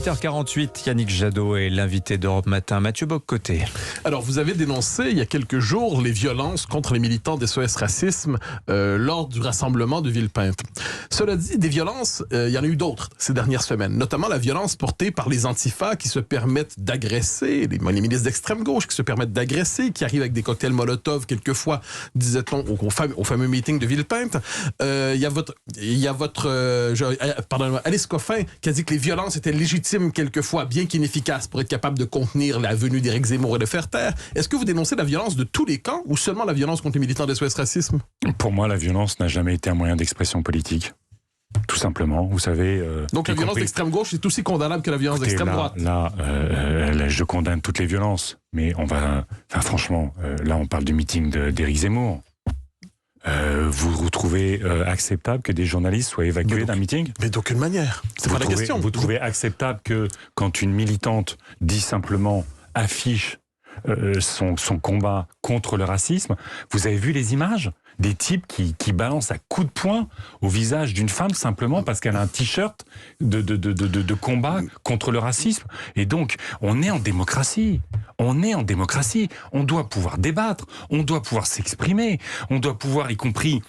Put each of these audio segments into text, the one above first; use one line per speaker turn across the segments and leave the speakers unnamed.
8h48, Yannick Jadot est l'invité d'Europe Matin. Mathieu Bock-Côté.
Alors, vous avez dénoncé il y a quelques jours les violences contre les militants d'SOS Racisme lors du rassemblement de Villepinte. Cela dit, des violences, il y en a eu d'autres ces dernières semaines, notamment la violence portée par les antifas qui se permettent d'agresser, les milices d'extrême gauche qui se permettent d'agresser, qui arrivent avec des cocktails Molotov quelquefois, disait-on, au fameux meeting de Villepinte. Il y a Alice Coffin qui a dit que les violences étaient légitimes quelquefois, bien qu'inefficaces, pour être capable de contenir la venue d'Éric Zemmour et de faire taire. Est-ce que vous dénoncez la violence de tous les camps ou seulement la violence contre les militants d'SOS Racisme?
Pour moi, la violence n'a jamais été un moyen d'expression politique. Tout simplement, vous savez...
Donc la violence d'extrême gauche est aussi condamnable que la violence d'extrême droite?
Là, je condamne toutes les violences, mais on va... Enfin, franchement, là, on parle du meeting d'Éric Zemmour. Vous trouvez acceptable que des journalistes soient évacués d'un meeting?
Mais d'aucune manière. C'est pas la question.
Vous trouvez acceptable que quand une militante dit simplement, affiche son combat contre le racisme, vous avez vu les images des types qui balancent à coups de poing au visage d'une femme simplement parce qu'elle a un t-shirt de combat contre le racisme? Et donc, on est en démocratie. On est en démocratie. On doit pouvoir débattre. On doit pouvoir s'exprimer. On doit pouvoir, y compris,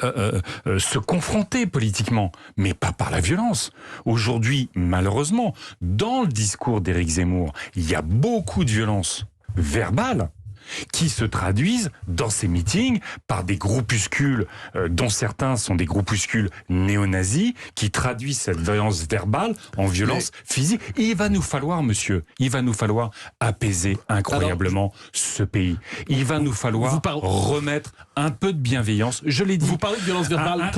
se confronter politiquement, mais pas par la violence. Aujourd'hui, malheureusement, dans le discours d'Éric Zemmour, il y a beaucoup de violence verbale qui se traduisent dans ces meetings par des groupuscules, dont certains sont des groupuscules néo-nazis, qui traduisent cette violence verbale en violence physique. Il va nous falloir, monsieur, apaiser incroyablement ce pays. Il va nous falloir remettre un peu de bienveillance. Je l'ai dit.
Vous parlez de violence verbale.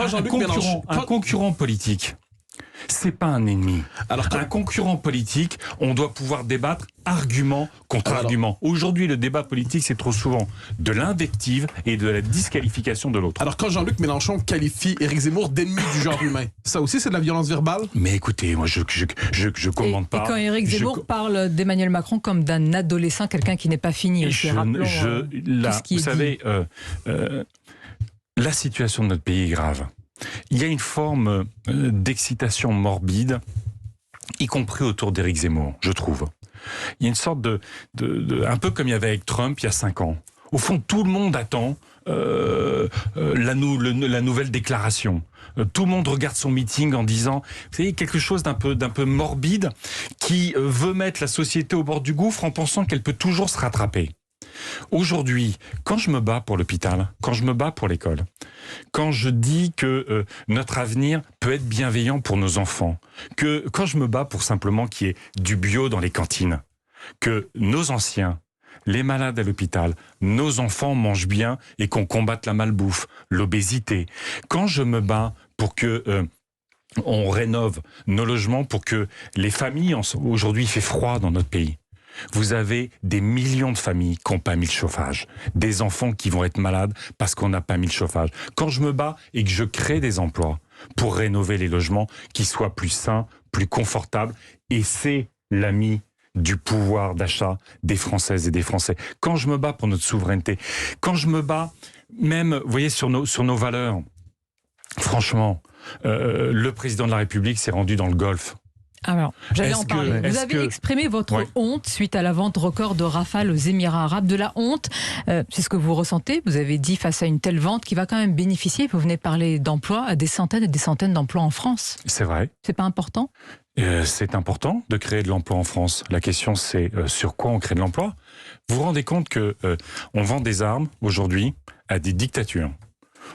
Un concurrent politique, c'est pas un ennemi. Alors, un concurrent politique, on doit pouvoir débattre argument contre argument. Aujourd'hui, le débat politique, c'est trop souvent de l'invective et de la disqualification de l'autre.
Alors, quand Jean-Luc Mélenchon qualifie Éric Zemmour d'ennemi du genre humain, ça aussi, c'est de la violence verbale?
Mais écoutez, moi, je commande pas.
Et quand Éric Zemmour parle d'Emmanuel Macron comme d'un adolescent, quelqu'un qui n'est pas fini.
Vous savez, la situation de notre pays est grave. Il y a une forme d'excitation morbide, y compris autour d'Éric Zemmour, je trouve. Il y a une sorte un peu comme il y avait avec Trump il y a 5 ans. Au fond, tout le monde attend la nouvelle déclaration. Tout le monde regarde son meeting en disant, vous savez, quelque chose d'un peu morbide qui veut mettre la société au bord du gouffre en pensant qu'elle peut toujours se rattraper. Aujourd'hui, quand je me bats pour l'hôpital, quand je me bats pour l'école, quand je dis que notre avenir peut être bienveillant pour nos enfants, que quand je me bats pour simplement qu'il y ait du bio dans les cantines, que nos anciens, les malades à l'hôpital, nos enfants mangent bien et qu'on combatte la malbouffe, l'obésité, quand je me bats pour que... on rénove nos logements pour que les familles... Aujourd'hui, il fait froid dans notre pays. Vous avez des millions de familles qui n'ont pas mis le chauffage. Des enfants qui vont être malades parce qu'on n'a pas mis le chauffage. Quand je me bats et que je crée des emplois pour rénover les logements qui soient plus sains, plus confortables, et c'est l'ami du pouvoir d'achat des Françaises et des Français. Quand je me bats pour notre souveraineté, quand je me bats même, vous voyez, sur nos valeurs, franchement, le président de la République s'est rendu dans le Golfe.
Alors, j'allais en parler. Vous avez exprimé votre honte suite à la vente record de Rafale aux Émirats Arabes. De la honte, c'est ce que vous ressentez. Vous avez dit face à une telle vente qui va quand même bénéficier, vous venez parler d'emplois, à des centaines et des centaines d'emplois en France.
C'est vrai.
C'est pas important?
C'est important de créer de l'emploi en France. La question, c'est sur quoi on crée de l'emploi? Vous vous rendez compte que on vend des armes aujourd'hui à des dictatures.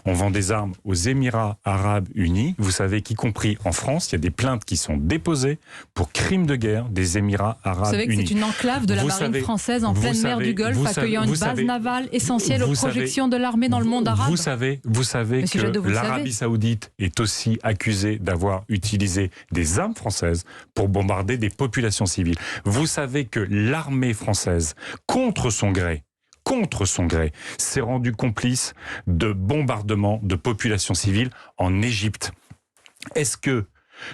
On vend des armes aux Émirats Arabes Unis. Vous savez qu'y compris en France, il y a des plaintes qui sont déposées pour crimes de guerre des Émirats Arabes Unis.
Vous savez que c'est une enclave de la marine française en pleine mer du Golfe, accueillant une base navale essentielle aux projections de l'armée dans le monde arabe.
Vous savez que l'Arabie Saoudite est aussi accusée d'avoir utilisé des armes françaises pour bombarder des populations civiles. Vous savez que l'armée française, contre son gré, s'est rendu complice de bombardements de populations civiles en Égypte. Est-ce que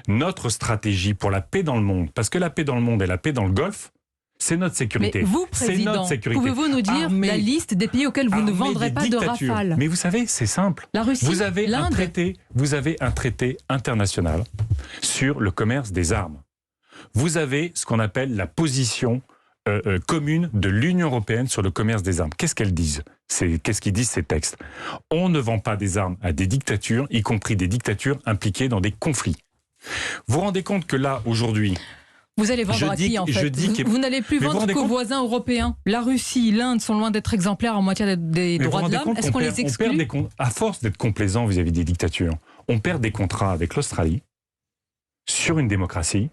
notre stratégie pour la paix dans le monde, parce que la paix dans le monde et la paix dans le Golfe, c'est notre sécurité.
Mais vous, président, pouvez-vous nous dire la liste des pays auxquels vous ne vendrez pas de Rafale?
Mais vous savez, c'est simple.
La Russie,
vous avez un traité international sur le commerce des armes. vous avez ce qu'on appelle la position commune de l'Union européenne sur le commerce des armes. Qu'est-ce qu'elles disent ? Qu'est-ce qu'ils disent ces textes ? On ne vend pas des armes à des dictatures, y compris des dictatures impliquées dans des conflits. Vous vous rendez compte que là, aujourd'hui...
Vous allez vendre à qui, en fait ? Vous n'allez plus vendre qu'aux voisins européens. La Russie, l'Inde sont loin d'être exemplaires en matière des droits de l'homme. Est-ce qu'on les exclut ?
À force d'être complaisant vis-à-vis des dictatures, on perd des contrats avec l'Australie sur une démocratie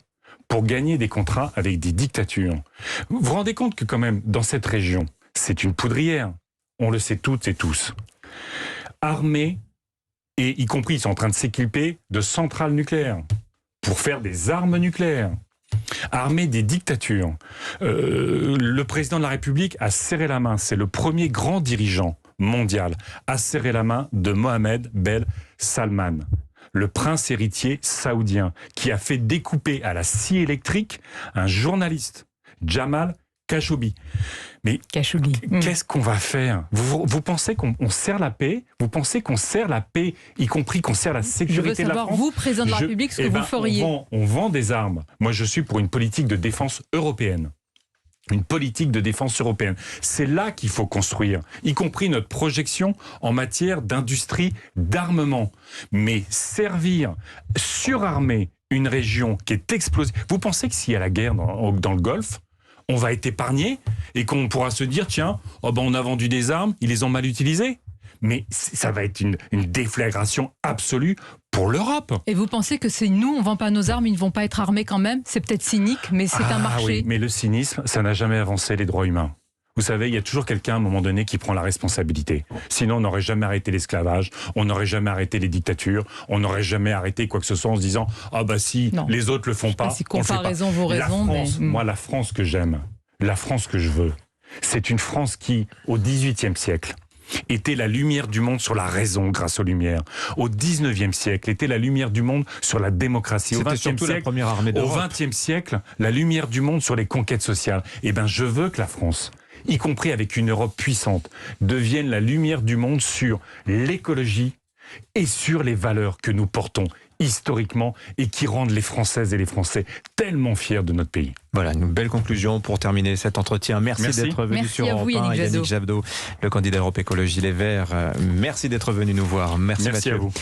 pour gagner des contrats avec des dictatures. Vous vous rendez compte que quand même, dans cette région, c'est une poudrière. On le sait toutes et tous. Armés, et y compris, ils sont en train de s'équiper de centrales nucléaires pour faire des armes nucléaires. Armés des dictatures. Le président de la République a serré la main. C'est le premier grand dirigeant mondial à serrer la main de Mohammed Ben Salman, le prince héritier saoudien, qui a fait découper à la scie électrique un journaliste, Jamal Khashoggi. Mais qu'est-ce qu'on va faire ? Vous pensez qu'on sert la paix ? Vous pensez qu'on sert la paix, y compris qu'on sert la sécurité de la France ?
Je veux savoir, vous, président de la République, ce que vous feriez.
On vend des armes. Moi, je suis pour une politique de défense européenne. Une politique de défense européenne. C'est là qu'il faut construire, y compris notre projection en matière d'industrie d'armement. Mais servir, surarmer une région qui est explosive. Vous pensez que s'il y a la guerre dans le Golfe, on va être épargné et qu'on pourra se dire, tiens, on a vendu des armes, ils les ont mal utilisées. Mais ça va être une déflagration absolue pour l'Europe.
Et vous pensez que c'est nous, on ne vend pas nos armes, ils ne vont pas être armés quand même ? C'est peut-être cynique, mais c'est un marché.
Oui, mais le cynisme, ça n'a jamais avancé les droits humains. Vous savez, il y a toujours quelqu'un à un moment donné qui prend la responsabilité. Sinon, on n'aurait jamais arrêté l'esclavage, on n'aurait jamais arrêté les dictatures, on n'aurait jamais arrêté quoi que ce soit en se disant « Ah bah si, non, les autres le font pas,
si comparaison vaut raison,
Moi, la France que j'aime, la France que je veux, c'est une France qui, au XVIIIe siècle, était la lumière du monde sur la raison grâce aux Lumières. Au XIXe siècle, était la lumière du monde sur la démocratie.
C'était surtout la première armée d'Europe.
Au XXe siècle, la lumière du monde sur les conquêtes sociales. Eh bien, je veux que la France, y compris avec une Europe puissante, devienne la lumière du monde sur l'écologie et sur les valeurs que nous portons historiquement et qui rendent les Françaises et les Français tellement fiers de notre pays.
Voilà, une belle conclusion pour terminer cet entretien. Merci d'être venu sur Europe 1. Yannick Jadot, le candidat Europe Écologie Les Verts. Merci d'être venu nous voir. Merci Mathieu.
À vous.